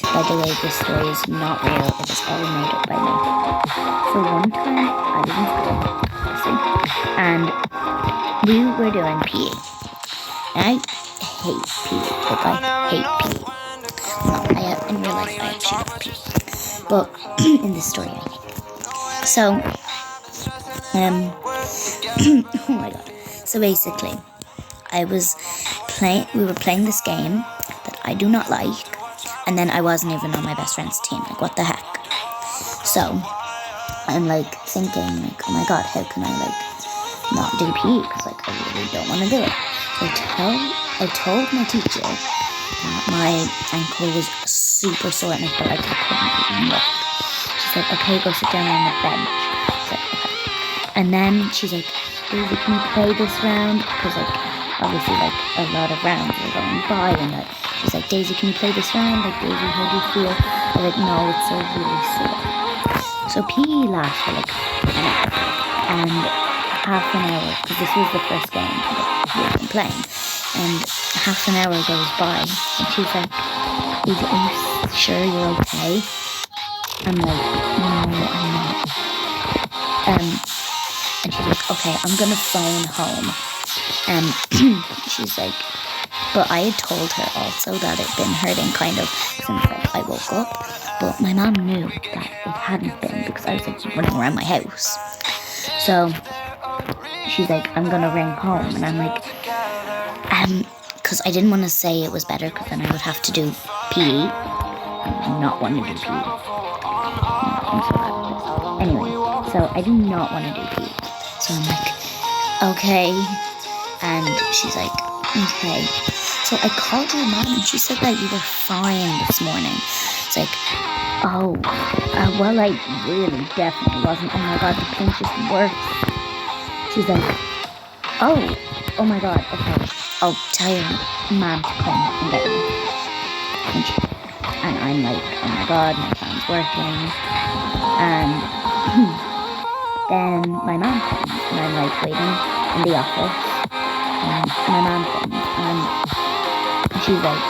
By the way, this story is not real. It was all made up by me. So one time I was in school, and we were doing PE. And I hate PE. Like, I hate PE. No, in real life, I actually love PE. But in this story, I hate it. So, oh my god. So basically, we were playing this game that I do not like, and then I wasn't even on my best friend's team. Like, what the heck? So, I'm like thinking, like, oh my god, how can I like not do PE? Because like I really don't want to do it. So I told my teacher that my ankle was super sore and I felt like I couldn't even walk. She said, okay, go sit down on the bench. I said, okay. And then she's like, Daisy, can you play this round? Because like obviously like a lot of rounds were going by, and like she's like, Daisy, can you play this round? Like, Daisy, how do you feel? I'm like, no, it's so really sore. So PE lasts for like an hour and half an hour, because this was the first game that we had been playing, and half an hour goes by and she's like, Daisy, are you sure you're okay? I'm like, no, I'm not. And she's like, okay, I'm gonna phone home. And she's like, but I had told her also that it'd been hurting kind of since like I woke up, but my mom knew that it hadn't been because I was like running around my house. So she's like, I'm gonna ring home, and I'm like, because I didn't want to say it was better because then I would have to do PE. I do not want to do PE. I'm so bad at this. Anyway, so I do not want to do PE. So I'm like, okay. And she's like, okay. So I called your mom and she said that you were fine this morning. It's like, oh, well, I really definitely wasn't. Oh my god, the pain's just worse. She's like, oh my god, okay. I'll tell your mom to come and get me. And I'm like, oh my god, my phone's working. And then my mom comes, and I'm like waiting in the office. And my mom comes, and she's like,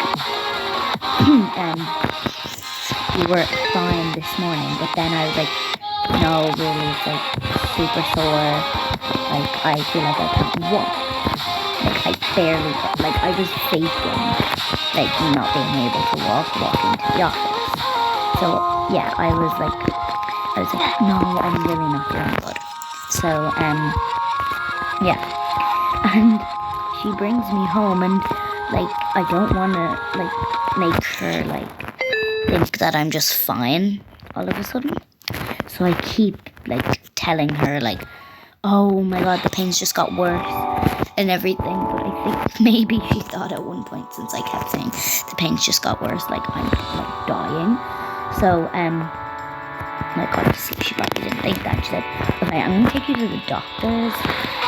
you were fine this morning. But then I was like, no, really, it's like super sore. Like, I feel like I can't walk. Like, I barely, like, I was faking, like, not being able to walking to the office. So, yeah, I was like, no, I'm really not feeling good. So, yeah. And she brings me home, and, like, I don't want to, like, make her, like, think that I'm just fine all of a sudden. So I keep, like, telling her, like, oh my god, the pains just got worse and everything. But I think maybe she thought at one point, since I kept saying the pains just got worse, like I'm like dying. So like obviously she probably didn't think that. She said, okay, I'm gonna take you to the doctors,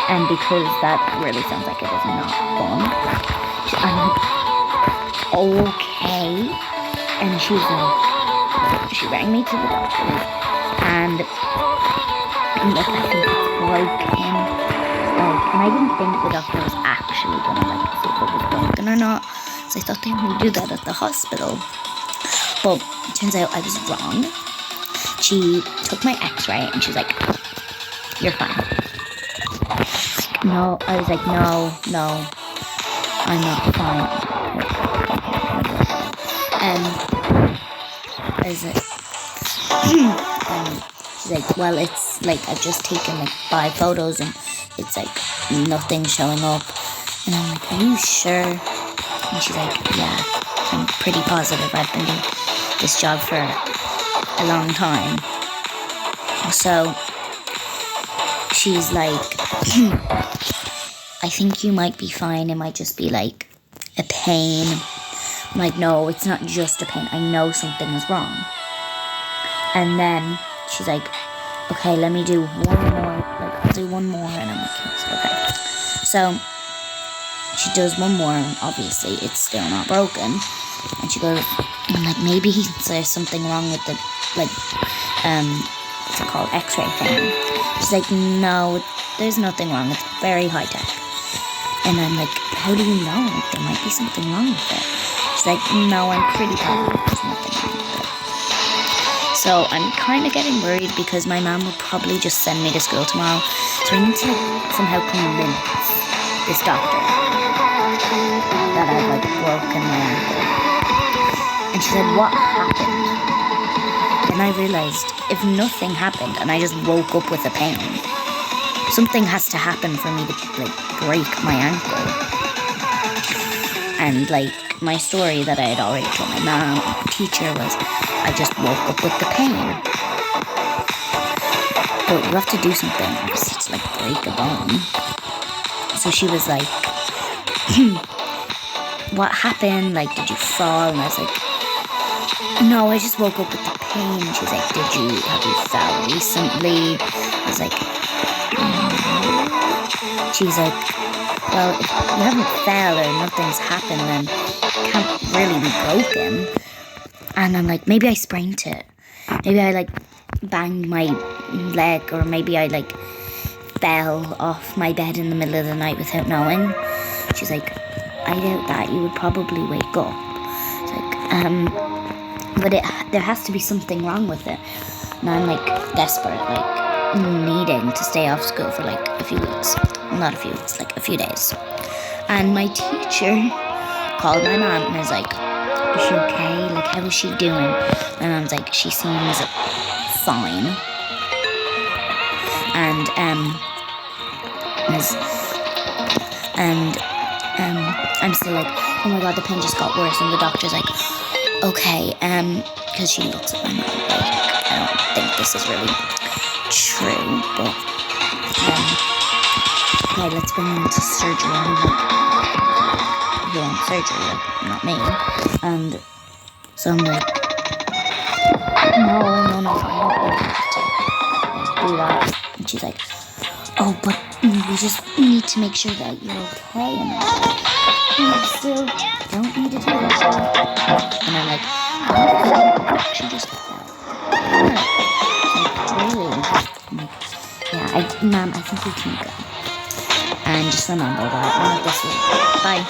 and because that really sounds like it is not fun. I'm like, okay. And she's like, she rang me to the doctors, and like, I think it's broken. Like, and I didn't think the doctor was actually gonna like see if it was broken or not. So I thought they only do that at the hospital. But it turns out I was wrong. She took my x-ray and she's like, you're fine. Like, no, I was like, no, I'm not fine. Is it? She's like, well, it's like I've just taken like 5 photos and it's like nothing showing up. And I'm like, are you sure? And she's like, yeah, I'm pretty positive. I've been doing this job for a long time. So she's like, I think you might be fine. It might just be like a pain. I'm like, no, it's not just a pain. I know something is wrong. And then she's like, okay, let me do one more. Like, I'll do one more. And I'm like, yes, okay. So she does one more, and obviously it's still not broken. And she goes, I'm like, maybe there's something wrong with the, like, what's it called, x-ray thing. She's like, no, there's nothing wrong. It's very high tech. And I'm like, how do you know? Like, there might be something wrong with it. She's like, no, I'm pretty positive there's nothing wrong with it. So I'm kind of getting worried because my mom will probably just send me to school tomorrow. So I need to like somehow convince this doctor that I've like broken my ankle. And she said, what happened? Then I realized if nothing happened and I just woke up with a pain, something has to happen for me to like break my ankle. And like my story that I had already told my mom, teacher, was I just woke up with the pain. But you have to do something obviously to like break a bone. So she was like, what happened? Like, did you fall? And I was like, no, I just woke up with the pain. She was like, have you fell recently? I was like, She was like, well, if you haven't fell or nothing's happened, then it can't really be broken. And I'm like, maybe I sprained it. Maybe I like banged my leg, or maybe I like fell off my bed in the middle of the night without knowing. She's like, I doubt that. You would probably wake up. It's like, but there has to be something wrong with it. And I'm like desperate, like needing to stay off school for like a few weeks. Not a few weeks, like a few days. And my teacher called my mom and was like, is she okay? Like, how is she doing? And I was like, she seems fine. And I'm still like, oh my god, the pain just got worse. And the doctor's like, okay, because she looks at my mom like, I don't think this is really true, but okay, let's bring him to surgery. And I'm like, you want surgery, like, not me. And so I'm like, no, I don't have to do that. And she's like, oh, but we just need to make sure that you're okay. And I'm like, you still don't need to do that. And I'm like, oh, she just fell. Like, really? I'm like, yeah, Mom, I think we can go. And just remember that one of this week. Bye.